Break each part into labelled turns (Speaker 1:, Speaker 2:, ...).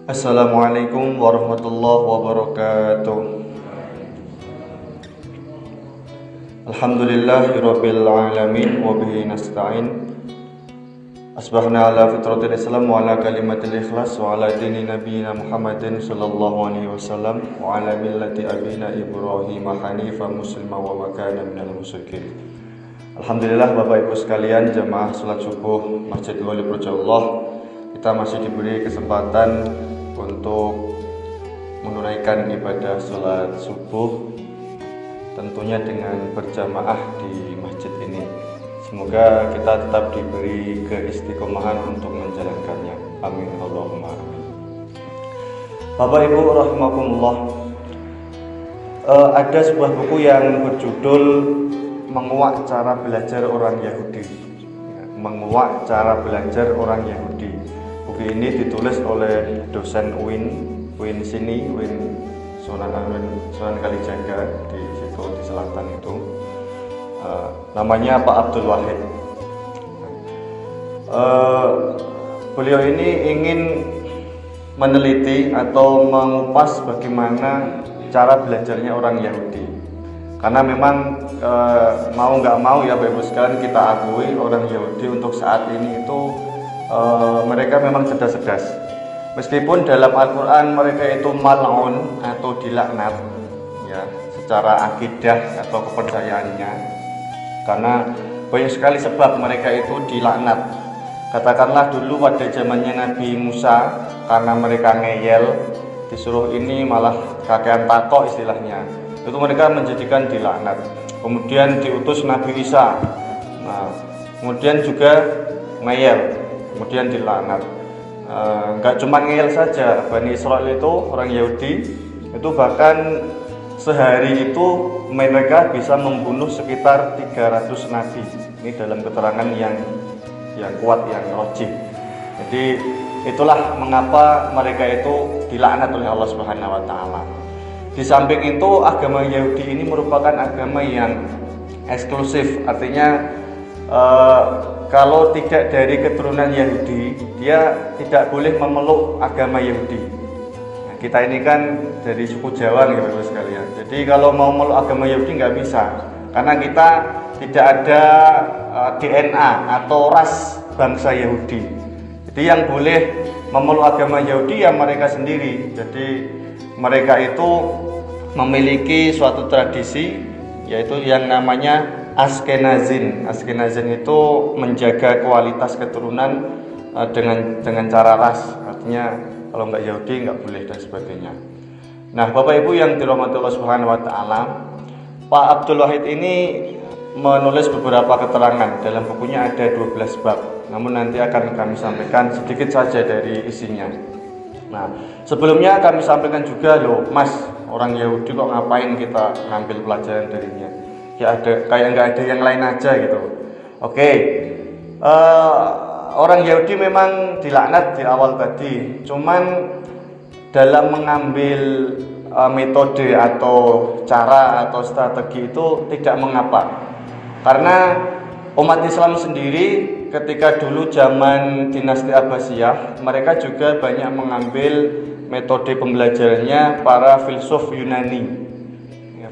Speaker 1: Assalamualaikum warahmatullahi wabarakatuh. Alhamdulillahirabbil alamin wa bihi nasta'in. Asbahna ala fitratil Islam wa ala kalimatil ikhlas wa ala dini nabiyina Muhammadin sallallahu alaihi wasallam wa ala millati abina Ibrahim hanifa muslima wa ma kana minal musyrikin. Alhamdulillah Bapak Ibu sekalian, jamaah salat subuh Masjid Wali Projallah, kita masih diberi kesempatan untuk menunaikan ibadah salat subuh, tentunya dengan berjamaah di masjid ini. Semoga kita tetap diberi keistiqomahan untuk menjalankannya. Amin Allahumma amin. Bapak Ibu rahimakumullah, ada sebuah buku yang berjudul Menguak Cara Belajar Orang Yahudi. Menguak Cara Belajar Orang Yahudi. Buku ini ditulis oleh dosen Win Sunan Kalijaga di situ di selatan itu. Namanya Pak Abdul Wahid. Beliau ini ingin meneliti atau mengupas bagaimana cara belajarnya orang Yahudi. Karena memang mau nggak mau ya Bapak Ibu sekalian, kita akui orang Yahudi untuk saat ini itu mereka memang cerdas-cerdas. Meskipun dalam Al-Quran mereka itu mal'un atau dilaknat ya, secara akidah atau kepercayaannya, karena banyak sekali sebab mereka itu dilaknat. Katakanlah dulu pada zamannya Nabi Musa, karena mereka ngeyel, disuruh ini malah kakean takok istilahnya, itu mereka menjadikan dilaknat. Kemudian diutus Nabi Isa, nah, kemudian juga ngeyel, kemudian dilaknat. Nggak cuma ngeyel saja, Bani Israel itu orang Yahudi itu bahkan sehari itu mereka bisa membunuh sekitar 300 nabi. Ini dalam keterangan yang kuat, yang rajih. Jadi itulah mengapa mereka itu dilaknat oleh Allah Subhanahu wa taala. Di samping itu, agama Yahudi ini merupakan agama yang eksklusif, artinya kalau tidak dari keturunan Yahudi, dia tidak boleh memeluk agama Yahudi. Nah, kita ini kan dari suku Jawa nih Bapak sekalian. Jadi kalau mau memeluk agama Yahudi nggak bisa, karena kita tidak ada DNA atau ras bangsa Yahudi. Jadi yang boleh memeluk agama Yahudi ya mereka sendiri. Jadi mereka itu memiliki suatu tradisi, yaitu yang namanya Askenazin. Askenazin itu menjaga kualitas keturunan dengan cara ras, artinya kalau nggak Yahudi nggak boleh dan sebagainya. Nah Bapak Ibu yang dirahmati Allah Subhanahu wa taala, Pak Abdul Wahid ini menulis beberapa keterangan. Dalam bukunya ada 12 bab, namun nanti akan kami sampaikan sedikit saja dari isinya. Nah, sebelumnya kami sampaikan juga, loh Mas, orang Yahudi kok ngapain kita ngambil pelajaran darinya? Ya ada, kayak nggak ada yang lain aja gitu. Oke, orang Yahudi memang dilaknat di awal tadi, cuman dalam mengambil metode atau cara atau strategi itu tidak mengapa. Karena umat Islam sendiri ketika dulu zaman dinasti Abbasiyah, mereka juga banyak mengambil metode pembelajarannya para filsuf Yunani. Ya,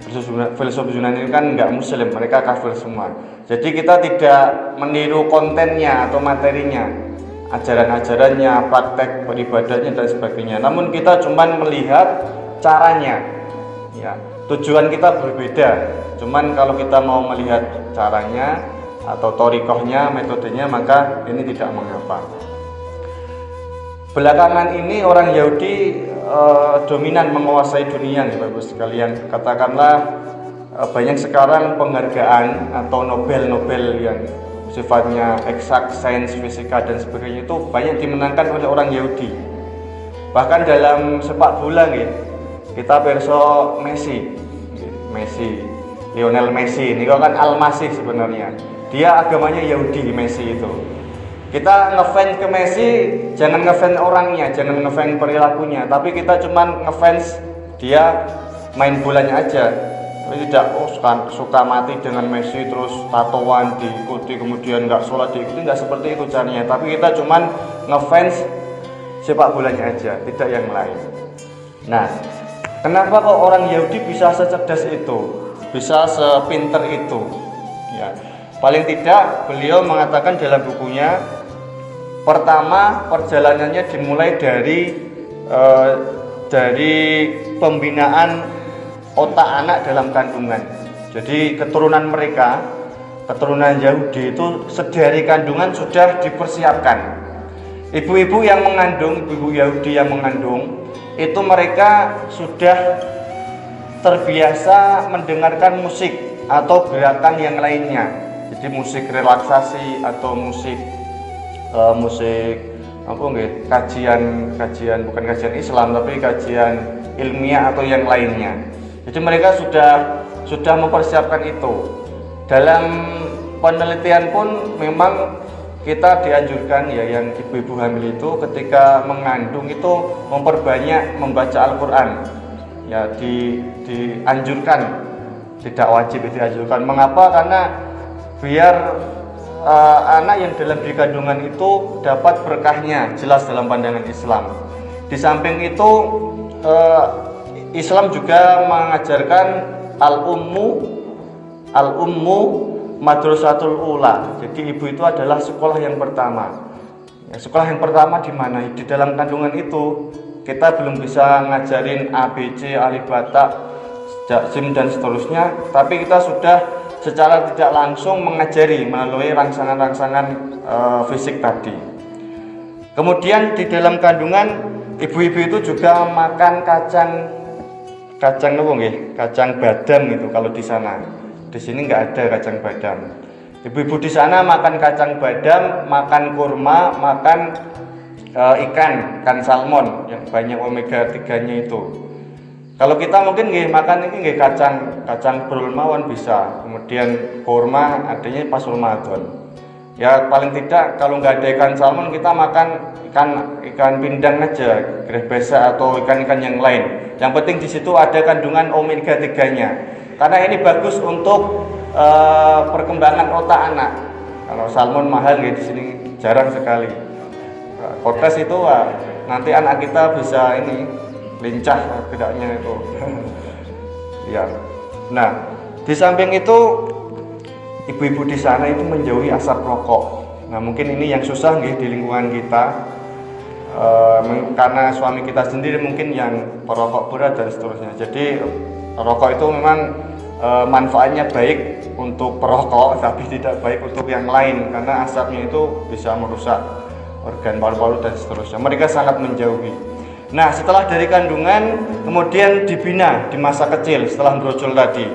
Speaker 1: filsuf Yunani kan nggak muslim, mereka kafir semua. Jadi kita tidak meniru kontennya atau materinya, ajaran-ajarannya, praktek beribadahnya dan sebagainya. Namun kita cuma melihat caranya. Ya, tujuan kita berbeda. Cuman kalau kita mau melihat caranya atau torikohnya, metodenya, maka ini tidak mengapa. Belakangan ini orang Yahudi dominan menguasai dunia nih Bapak sekalian. Katakanlah banyak sekarang penghargaan atau Nobel yang sifatnya eksak, sains, fisika dan sebagainya itu banyak dimenangkan oleh orang Yahudi. Bahkan dalam sepak bola kita perso Lionel Messi ini kan Al-Masih sebenarnya. Dia agamanya Yahudi, Messi itu. Kita ngefans ke Messi, jangan ngefans orangnya, jangan ngefans perilakunya, tapi kita cuman ngefans dia main bolanya aja. Tapi tidak suka mati dengan Messi, terus tatoan diikuti, kemudian nggak sholat diikuti, nggak seperti itu caranya. Tapi kita cuman ngefans sepak bolanya aja, tidak yang lain. Nah, kenapa kok orang Yahudi bisa secerdas itu, bisa sepinter itu? Ya, paling tidak beliau mengatakan dalam bukunya, pertama perjalanannya dimulai dari pembinaan otak anak dalam kandungan. Jadi keturunan mereka, keturunan Yahudi itu sedari kandungan sudah dipersiapkan. Ibu-ibu yang mengandung, ibu Yahudi yang mengandung, itu mereka sudah terbiasa mendengarkan musik atau gerakan yang lainnya. Jadi musik relaksasi atau musik kajian bukan kajian Islam tapi kajian ilmiah atau yang lainnya. Jadi mereka sudah mempersiapkan itu. Dalam penelitian pun memang kita dianjurkan ya, yang ibu-ibu hamil itu ketika mengandung itu memperbanyak membaca Al-Quran ya, dianjurkan, tidak wajib, dianjurkan. Mengapa? Karena biar anak yang dalam di kandungan itu dapat berkahnya jelas dalam pandangan Islam. Di samping itu Islam juga mengajarkan al-ummu madrasatul ula. Jadi ibu itu adalah sekolah yang pertama. Ya, sekolah yang pertama di mana? Di dalam kandungan itu kita belum bisa ngajarin ABC, alif bata, jim dan seterusnya, tapi kita sudah secara tidak langsung mengajari melalui rangsangan-rangsangan fisik tadi. Kemudian di dalam kandungan ibu-ibu itu juga makan kacang badam itu kalau di sana. Di sini nggak ada kacang badam. Ibu-ibu di sana makan kacang badam, makan kurma, makan ikan salmon yang banyak omega 3-nya itu. Kalau kita mungkin makan ini kacang brol mawon bisa. Kemudian kurma adanya pas Ramadan. Ya paling tidak kalau nggak ada ikan salmon kita makan ikan pindang aja, grebesa atau ikan-ikan yang lain. Yang penting di situ ada kandungan omega 3-nya. Karena ini bagus untuk perkembangan otak anak. Kalau salmon mahal di sini jarang sekali. Kotes itu nanti anak kita bisa lincah gedaknya itu. Ya. Nah, di samping itu ibu-ibu di sana itu menjauhi asap rokok. Nah, mungkin ini yang susah di lingkungan kita. Karena suami kita sendiri mungkin yang perokok berat dan seterusnya. Jadi rokok itu memang manfaatnya baik untuk perokok, tapi tidak baik untuk yang lain karena asapnya itu bisa merusak organ paru-paru dan seterusnya. Mereka sangat menjauhi. Nah, setelah dari kandungan kemudian dibina di masa kecil setelah brojol tadi.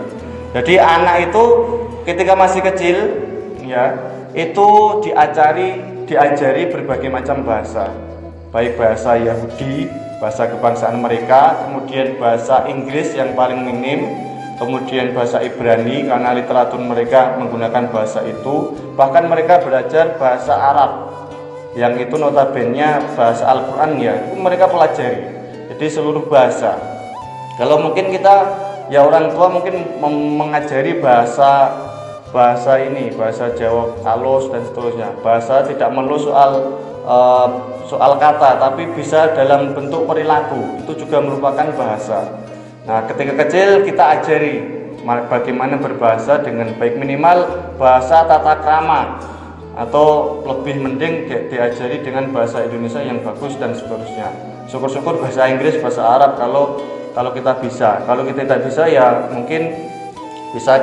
Speaker 1: Jadi anak itu ketika masih kecil ya, itu diajari berbagai macam bahasa. Baik bahasa Yahudi, bahasa kebangsaan mereka, kemudian bahasa Inggris yang paling minim, kemudian bahasa Ibrani karena literatur mereka menggunakan bahasa itu. Bahkan mereka belajar bahasa Arab yang itu notabene bahasa Al-Quran ya, itu mereka pelajari. Jadi seluruh bahasa. Kalau mungkin kita ya orang tua mungkin mengajari bahasa Jawa halus dan seterusnya. Bahasa tidak melulu soal kata, tapi bisa dalam bentuk perilaku, itu juga merupakan bahasa. Nah, ketika kecil kita ajari bagaimana berbahasa dengan baik, minimal bahasa tata krama, atau lebih mending diajari dengan bahasa Indonesia yang bagus dan seterusnya. Syukur-syukur bahasa Inggris, bahasa Arab kalau kita bisa. Kalau kita tidak bisa ya mungkin bisa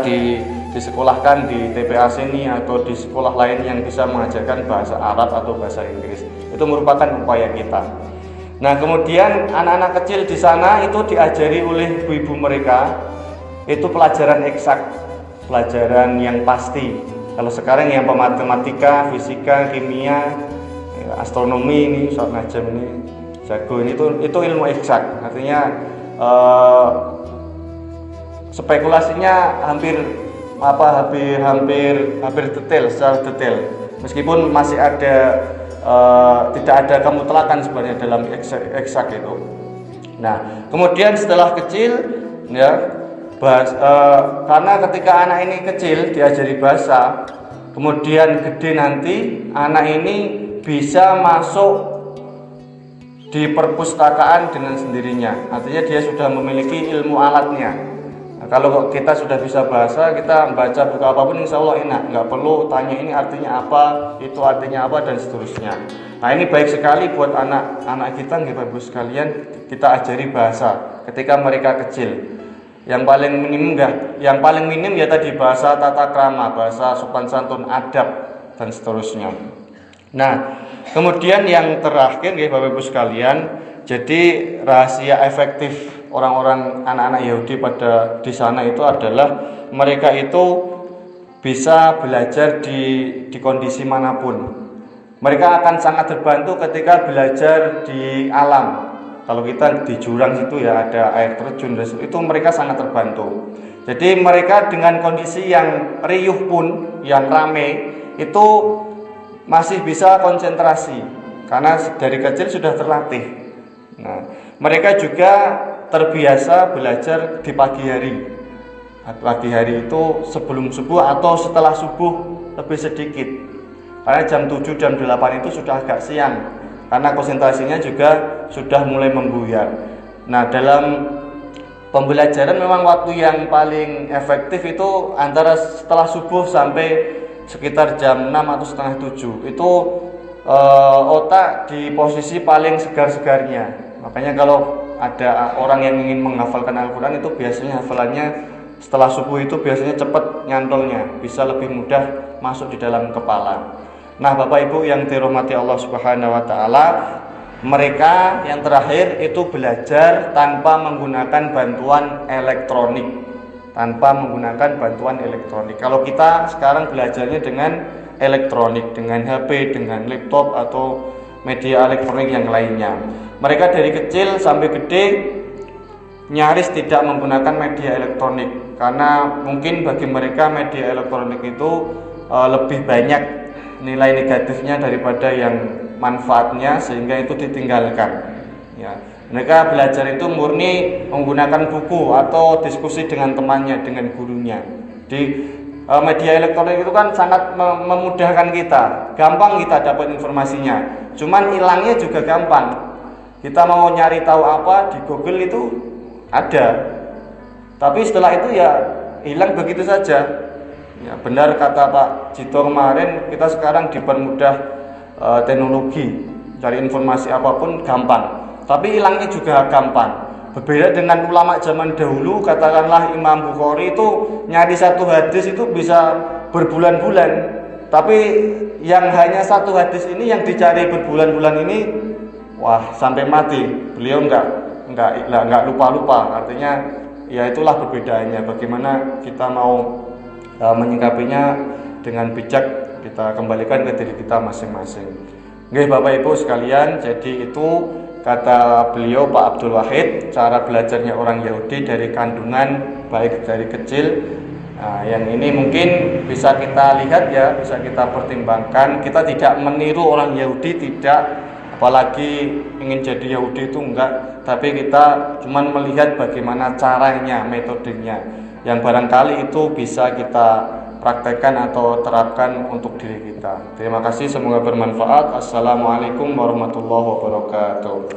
Speaker 1: disekolahkan di TPA sini atau di sekolah lain yang bisa mengajarkan bahasa Arab atau bahasa Inggris. Itu merupakan upaya kita. Nah, kemudian anak-anak kecil di sana itu diajari oleh ibu-ibu mereka itu pelajaran eksak, pelajaran yang pasti. Kalau sekarang yang matematika, fisika, kimia, astronomi ini, soal najam ini, jago ini itu ilmu eksak. Artinya spekulasinya hampir detail, secara detail. Meskipun masih ada tidak ada kemutlakan sebenarnya dalam eksak itu. Nah, kemudian setelah kecil ya karena ketika anak ini kecil diajari bahasa, kemudian gede nanti anak ini bisa masuk di perpustakaan dengan sendirinya. Artinya dia sudah memiliki ilmu alatnya. Nah, kalau kita sudah bisa bahasa, kita baca buku apapun insya Allah enak, nggak perlu tanya ini artinya apa, itu artinya apa, dan seterusnya. Nah ini baik sekali buat anak-anak kita, Bapak Ibu sekalian, kita ajari bahasa ketika mereka kecil. Yang paling minim ya tadi bahasa tata krama, bahasa sopan santun, adab, dan seterusnya. Nah, kemudian yang terakhir Bapak Ibu sekalian, jadi rahasia efektif orang-orang anak-anak Yahudi di sana itu adalah mereka itu bisa belajar di kondisi manapun. Mereka akan sangat terbantu ketika belajar di alam. Kalau kita di jurang situ ya ada air terjun, itu mereka sangat terbantu. Jadi mereka dengan kondisi yang riuh pun, yang rame, itu masih bisa konsentrasi karena dari kecil sudah terlatih. Nah, mereka juga terbiasa belajar di pagi hari. Pagi hari itu sebelum subuh atau setelah subuh lebih sedikit. Karena jam 7, jam 8 itu sudah agak siang. Karena konsentrasinya juga sudah mulai membuyar. Nah, dalam pembelajaran memang waktu yang paling efektif itu antara setelah subuh sampai sekitar jam 6 atau setengah 7. Itu otak di posisi paling segar-segarnya. Makanya kalau ada orang yang ingin menghafalkan Al-Quran itu biasanya hafalannya setelah subuh itu biasanya cepat nyantolnya, bisa lebih mudah masuk di dalam kepala. Nah, Bapak Ibu yang dirahmati Allah Subhanahu wa taala, mereka yang terakhir itu belajar tanpa menggunakan bantuan elektronik. Kalau kita sekarang belajarnya dengan elektronik, dengan HP, dengan laptop atau media elektronik yang lainnya. Mereka dari kecil sampai gede nyaris tidak menggunakan media elektronik karena mungkin bagi mereka media elektronik itu lebih banyak nilai negatifnya daripada yang manfaatnya, sehingga itu ditinggalkan. Ya, mereka belajar itu murni menggunakan buku atau diskusi dengan temannya, dengan gurunya. Di media elektronik itu kan sangat memudahkan kita, gampang kita dapat informasinya. Cuman hilangnya juga gampang. Kita mau nyari tahu apa di Google itu ada, tapi setelah itu ya hilang begitu saja. Ya, benar kata Pak Cito kemarin, kita sekarang dipermudah teknologi, cari informasi apapun gampang, tapi hilangnya juga gampang. Berbeda dengan ulama zaman dahulu, katakanlah Imam Bukhari itu nyari satu hadis itu bisa berbulan-bulan, tapi yang hanya satu hadis ini yang dicari berbulan-bulan ini, wah sampai mati. Beliau enggak lupa-lupa. Artinya ya itulah perbedaannya. Bagaimana kita mau menyikapinya dengan bijak, kita kembalikan ke diri kita masing-masing. Oke Bapak Ibu sekalian, jadi itu kata beliau Pak Abdul Wahid, cara belajarnya orang Yahudi dari kandungan baik dari kecil. Nah, yang ini mungkin bisa kita lihat ya, bisa kita pertimbangkan. Kita tidak meniru orang Yahudi, tidak, apalagi ingin jadi Yahudi itu enggak, tapi kita cuma melihat bagaimana caranya, metodenya, yang barangkali itu bisa kita praktekkan atau terapkan untuk diri kita. Terima kasih, semoga bermanfaat. Assalamualaikum warahmatullahi wabarakatuh.